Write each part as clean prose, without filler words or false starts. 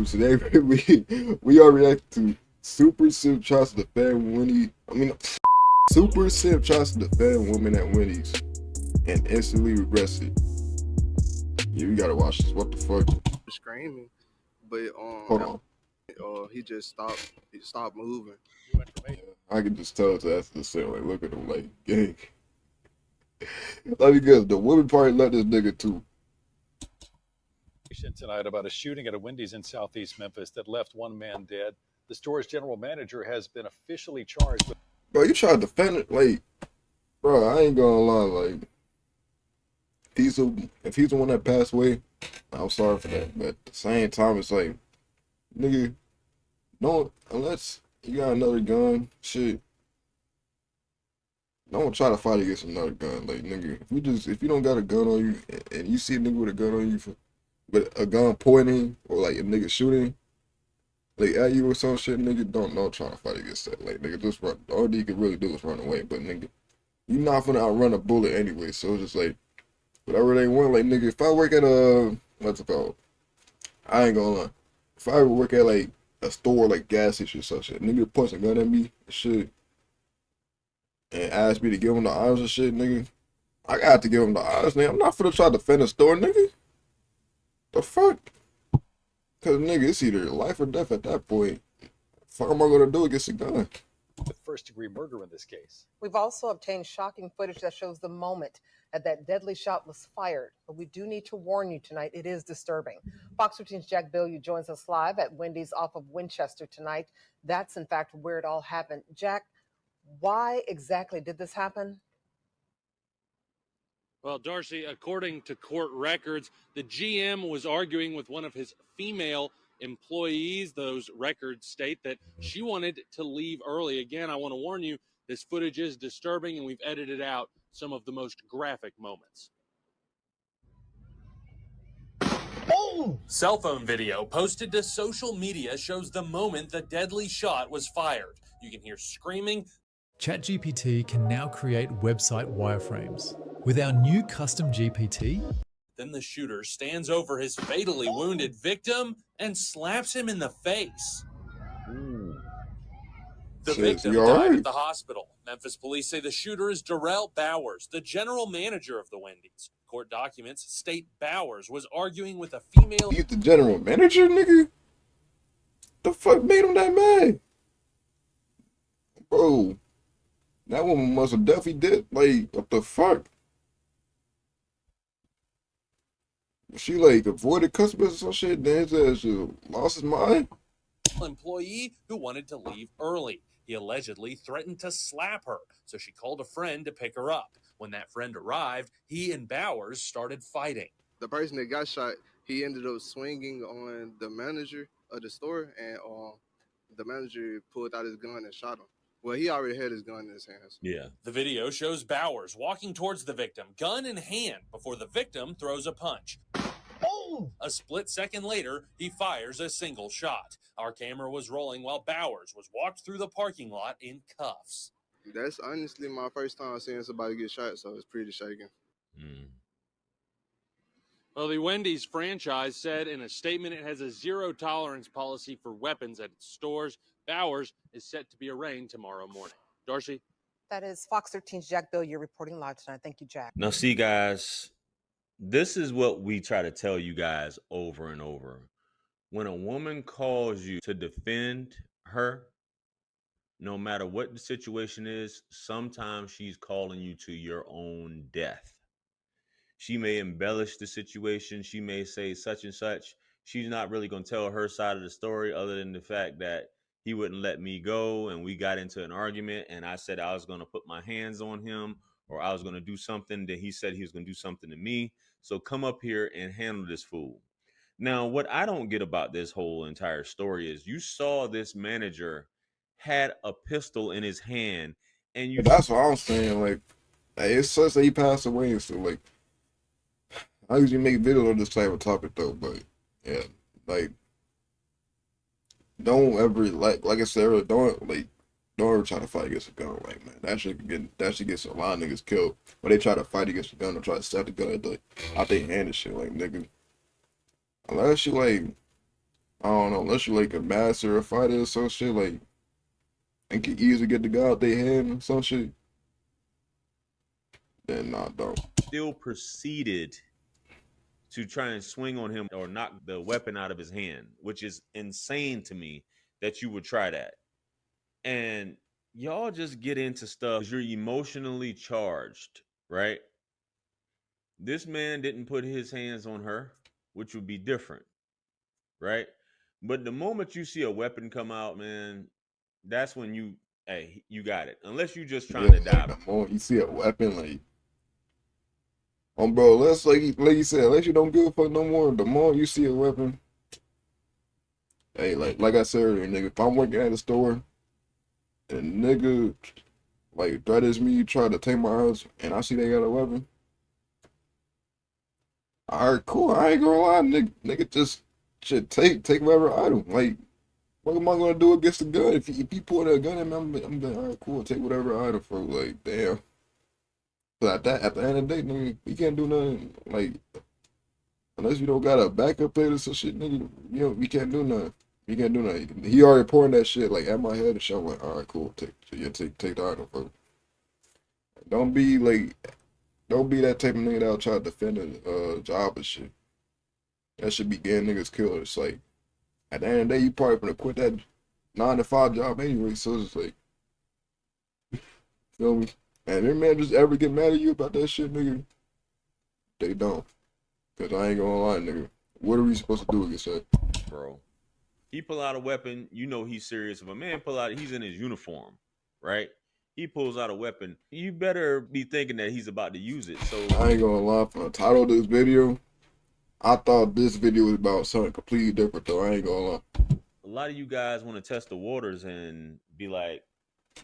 today we are reacting to Super Simp tries to defend Winnie. Super Simp tries to defend women at Wendy's and instantly regrets it. Yeah, you gotta watch this. What the fuck? Screaming, but Hold on. he just stopped. He stopped moving. I can just tell it's after the sale. Like, look at him, like, gang. Let me guess. The women probably let this nigga too. Tonight about a shooting at a Wendy's in Southeast Memphis that left one man dead. The store's general manager has been officially charged with. Bro, you try to defend it, like, bro. I ain't gonna lie, like, if he's the one that passed away, I'm sorry for that. But at the same time, it's like, nigga, don't, unless you got another gun, shit. Don't try to fight against another gun, like, nigga. If you don't got a gun on you and you see a nigga with a gun on you with a gun pointing or like a nigga shooting like at you or some shit, nigga, don't try to fight against that. Like, nigga, just run. All you can really do is run away. But nigga, you not gonna outrun a bullet anyway. So it's just like whatever they want. Like, nigga, if I work at what's it called? I ain't gonna lie. If I ever work at like a store like gas station or some shit, nigga points a gun at me and shit and ask me to give him the honors and shit, nigga, I got to give him the honors, nigga. I'm not finna try to defend the store, nigga. The fuck? Cause nigga, it's either life or death at that point. Fuck am I gonna do against a gun? With first-degree murder in this case. We've also obtained shocking footage that shows the moment that deadly shot was fired. But we do need to warn you tonight, it is disturbing. Fox 13's Jack Billieu joins us live at Wendy's off of Winchester tonight. That's in fact where it all happened. Jack, why exactly did this happen? Well, Darcy, according to court records, the GM was arguing with one of his female employees. Those records state that she wanted to leave early. Again, I want to warn you, this footage is disturbing, and we've edited out some of the most graphic moments. Oh! Cell phone video posted to social media shows the moment the deadly shot was fired. You can hear screaming. ChatGPT can now create website wireframes. With our new custom GPT, Then the shooter stands over his fatally wounded victim and slaps him in the face. The victim died at the hospital. Memphis police say the shooter is Darrell Bowers, the general manager of the Wendy's. Court documents state Bowers was arguing with a female. He's the general manager, nigga? The fuck made him that mad? Bro, that woman must have definitely did. Like, what the fuck? She like avoided customers or some shit, then his ass lost his mind? Employee who wanted to leave early. He allegedly threatened to slap her, so she called a friend to pick her up. When that friend arrived, he and Bowers started fighting. The person that got shot, he ended up swinging on the manager of the store, and the manager pulled out his gun and shot him. Well, he already had his gun in his hands. Yeah. The video shows Bowers walking towards the victim, gun in hand, before the victim throws a punch. Oh! A split second later, he fires a single shot. Our camera was rolling while Bowers was walked through the parking lot in cuffs. That's honestly my first time seeing somebody get shot, so it's pretty shaking. Well, the Wendy's franchise said in a statement it has a zero-tolerance policy for weapons at its stores. Bowers is set to be arraigned tomorrow morning. Darcy? That is Fox 13's Jack Billieu reporting live tonight. Thank you, Jack. Now, see, guys, this is what we try to tell you guys over and over. When a woman calls you to defend her, no matter what the situation is, sometimes she's calling you to your own death. She may embellish the situation. She may say such and such. She's not really going to tell her side of the story other than the fact that he wouldn't let me go and we got into an argument and I said I was going to put my hands on him or I was going to do something that he said he was going to do something to me. So come up here and handle this fool. Now, what I don't get about this whole entire story is you saw this manager had a pistol in his hand and you. That's what I'm saying. Like, it sucks that he passed away and stuff. Like, I usually make videos on this type of topic though, but yeah, like, don't ever like I said earlier, don't ever try to fight against a gun. Like, man, that shit gets a lot of niggas killed. But they try to fight against a gun or try to set the gun out their hand and shit. Like, nigga, unless you like I don't know, unless you're like a master or fighter or some shit, like, and can easily get the guy out their hand or some shit, then nah, don't. Still proceeded to try and swing on him or knock the weapon out of his hand, which is insane to me that you would try that. And y'all just get into stuff. You're emotionally charged, right? This man didn't put his hands on her, which would be different, right? But the moment you see a weapon come out, man, that's when hey, you got it. Unless you just trying Yeah, to like die. the moment you see a weapon, like, bro, let's like you said, unless you don't give a fuck no more, the moment you see a weapon, hey, like I said earlier, nigga, if I'm working at a store and nigga like threatens me, try to take my house, and I see they got a weapon, all right, cool. I ain't gonna lie, nigga, just shit, take whatever item. Like, what am I gonna do against the gun? If he pull that gun at me, I'm like, all right, cool, take whatever item for. Like, damn. But at the end of the day, nigga, you can't do nothing. Like, unless you don't got a backup plan or some shit, nigga, you can't do nothing. You can't do nothing. He already pouring that shit like at my head and shit. I'm like, all right, cool, take the item for. Don't be like, don't be that type of nigga that'll try to defend a job and shit. That should be getting niggas killed. It's like, at the end of the day, you probably gonna quit that 9 to 5 job anyway. So it's like, feel me? And if man just ever get mad at you about that shit, nigga, they don't. Cause I ain't gonna lie, nigga. What are we supposed to do against that? Bro. He pull out a weapon, you know he's serious. If a man pull out, he's in his uniform, right? He pulls out a weapon. You better be thinking that he's about to use it. So I ain't gonna lie, from the title of this video, I thought this video was about something completely different though. I ain't gonna lie. a lot of you guys want to test the waters and be like,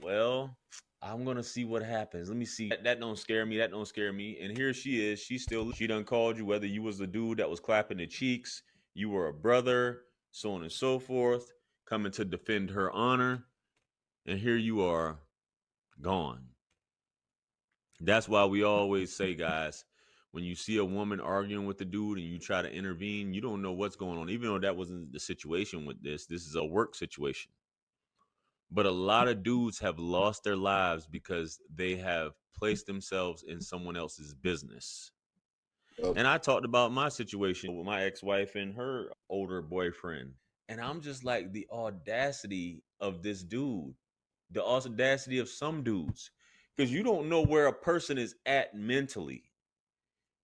well, I'm gonna see what happens. Let me see. That don't scare me. That don't scare me. And here she is. She done called you, whether you was the dude that was clapping the cheeks, you were a brother, so on and so forth, coming to defend her honor. And here you are, gone. That's why we always say, guys, when you see a woman arguing with the dude and you try to intervene, you don't know what's going on. Even though that wasn't the situation with this is a work situation. But a lot of dudes have lost their lives because they have placed themselves in someone else's business. And I talked about my situation with my ex-wife and her older boyfriend. And I'm just like, the audacity of this dude, the audacity of some dudes, because you don't know where a person is at mentally.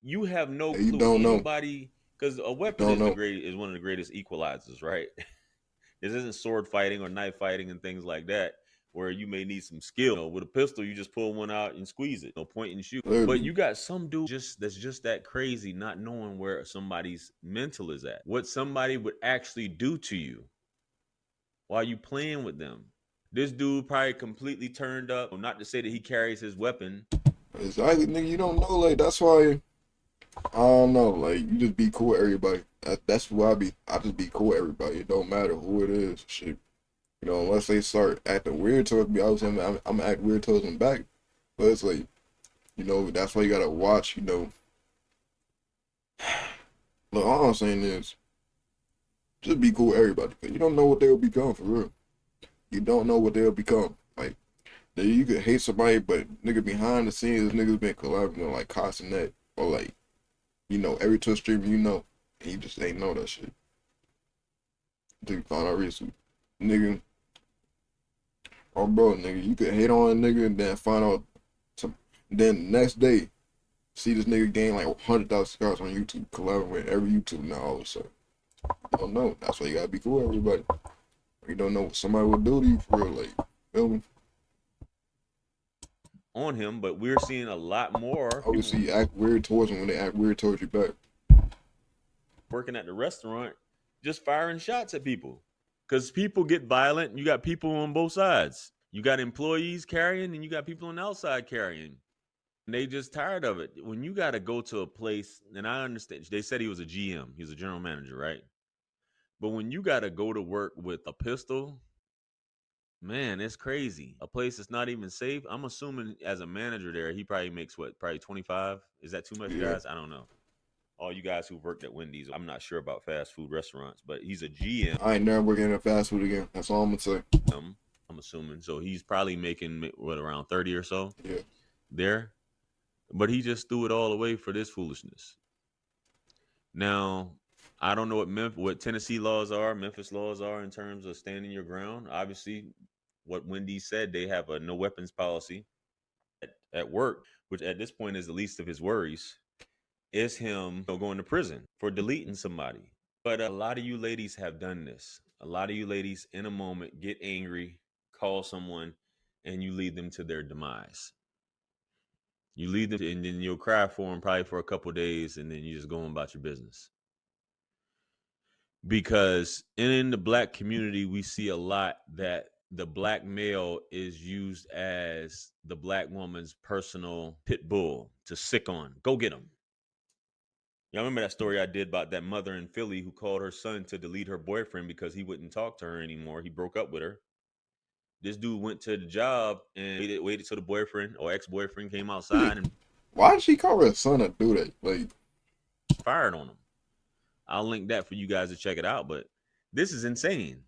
You have no You clue. don't know. Anybody, because a You weapon don't know. is one of the greatest equalizers, right? This isn't sword fighting or knife fighting and things like that, where you may need some skill. With a pistol, you just pull one out and squeeze it. No point and shoot. But Literally. you got some dude that's just that crazy, not knowing where somebody's mental is at. What somebody would actually do to you while you playing with them. This dude probably completely turned up. Not to say that he carries his weapon. Exactly, nigga. You don't know. Like, that's why, I don't know. Like, you just be cool with everybody. That's who I be. I just be cool with everybody. It don't matter who it is. Shit. You know, unless they start acting weird towards me, I'm gonna act weird towards them back. But it's like, you know, that's why you gotta watch, you know. Look, all I'm saying is, just be cool with everybody. Cause you don't know what they'll become, for real. You don't know what they'll become. Like, you could hate somebody, but nigga behind the scenes, niggas been collaborating with, like, Castanet, or like, you know, every Twitch streamer you know, and you just ain't know that shit. Until you find out recently. Nigga, oh bro, nigga, you could hate on a nigga and then find out, then the next day, see this nigga gain like 100,000 subscribers on YouTube, collaborating with every YouTube now all of a sudden. You don't know. That's why you gotta be cool with everybody. You don't know what somebody will do to you for real, like, feel me? On him, but we're seeing a lot more Obviously, you act weird towards them when they act weird towards you back. working at the restaurant just firing shots at people because people get violent. You got people on both sides. You got employees carrying and you got people on the outside carrying. And they just tired of it. When you got to go to a place, and I understand, they said he was a GM. He's a general manager, right? But when you got to go to work with a pistol, man, it's crazy. A place that's not even safe. I'm assuming as a manager there, he probably makes what, probably 25? Is that too much, Yeah. guys? I don't know. all you guys who've worked at Wendy's, I'm not sure about fast food restaurants, but he's a GM. I ain't never working at fast food again. That's all I'm gonna say. I'm assuming. So he's probably making what, around 30 or so? Yeah. There. But he just threw it all away for this foolishness. Now, I don't know what Tennessee laws are, Memphis laws are in terms of standing your ground. Obviously, what Wendy said, they have a no weapons policy at work, which at this point is the least of his worries, is him going to prison for deleting somebody. But a lot of you ladies have done this. A lot of you ladies in a moment get angry, call someone, and you lead them to their demise. You lead them, and then you'll cry for them probably for a couple days, and then you just go on about your business. Because in the black community, we see a lot that the black male is used as the black woman's personal pit bull to sick on. Go get him. Y'all remember that story I did about that mother in Philly who called her son to delete her boyfriend because he wouldn't talk to her anymore. He broke up with her. This dude went to the job and waited till the boyfriend or ex-boyfriend came outside and Why did she call her son to do that? Like, fired on him. I'll link that for you guys to check it out, but this is insane.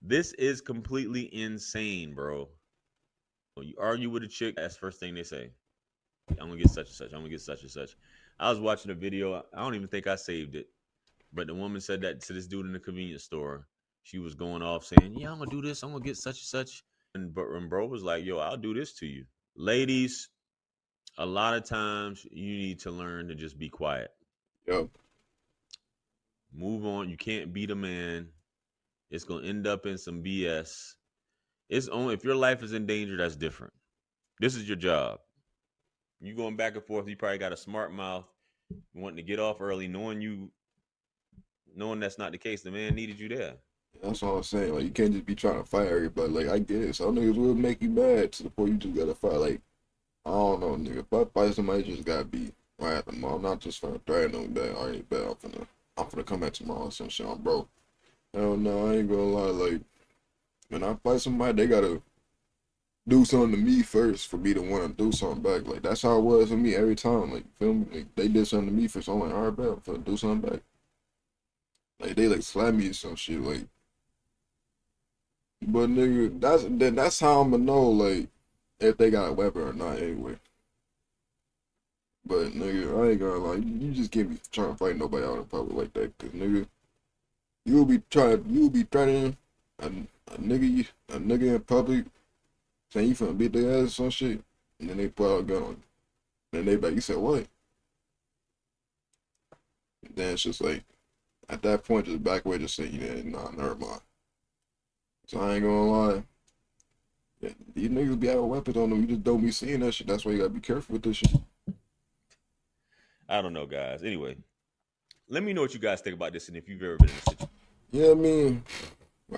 This is completely insane, bro. When you argue with a chick, that's the first thing they say. I'm gonna get such and such. I'm gonna get such and such. I was watching a video. I don't even think I saved it, but the woman said that to this dude in the convenience store. She was going off saying, "Yeah, I'm gonna do this. I'm gonna get such and such." And bro was like, "Yo, I'll do this to you." Ladies, a lot of times you need to learn to just be quiet. yo, Move on. You can't beat a man. It's gonna end up in some BS. It's only if your life is in danger, that's different. This is your job. You going back and forth, you probably got a smart mouth, wanting to get off early, knowing that's not the case. The man needed you there. that's all I'm saying. Like, you can't just be trying to fight everybody. Like, I get it. Some niggas will make you mad to the point you just gotta fight. Like, I don't know, nigga. If I fight somebody, just gotta be right at them. I'm not just finna threaten them that I ain't bad. I'm finna come back tomorrow or some shit. I'm broke. Hell no, I ain't gonna lie. Like, when I fight somebody, they gotta do something to me first for me to want to do something back. Like, that's how it was for me every time. Like, feel me? Like, they did something to me first. I'm like, all right, bet I'm finna do something back. Like, they like slap me or some shit. Like, but nigga, that's how I'm gonna know, like, if they got a weapon or not anyway. But nigga, I ain't gonna lie, you just can't be trying to fight nobody out in public like that, cause nigga, you'll be threatening a nigga in public, saying you finna beat their ass or some shit, and then they pull out a gun on you. Then they back, you said what? And then it's just like, at that point, just back away, just say, yeah, nah, never mind. So I ain't gonna lie. Yeah, these niggas be having weapons on them. You just don't be seeing that shit. That's why you gotta be careful with this shit. I don't know, guys. Anyway, let me know what you guys think about this and if you've ever been in a situation. Yeah, I mean,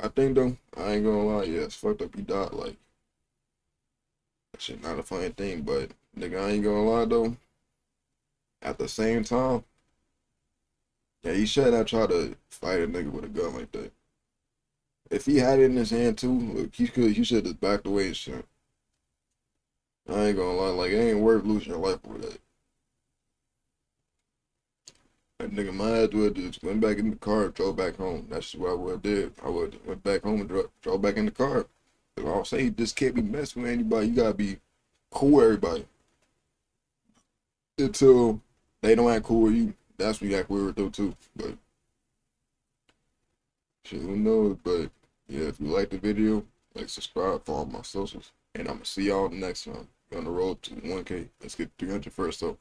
I think though, I ain't gonna lie, yeah, it's fucked up he died. Like, that shit not a funny thing, but nigga, I ain't gonna lie though. At the same time, yeah, he should have tried to fight a nigga with a gun like that. If he had it in his hand too, look, he should have just backed away and shit. I ain't gonna lie, like, it ain't worth losing your life over that. That nigga, my ass would just went back in the car and drove back home. That's what I would have did. I would went back home and drove back in the car. Cause I'll say, you just can't be messing with anybody. You gotta be cool with everybody. Until they don't act cool with you, that's when you act weird with them too. But shit, who knows? But yeah, if you like the video, like, subscribe, follow my socials, and I'm gonna see y'all next time. We're on the road to 1K. Let's get 300 first though.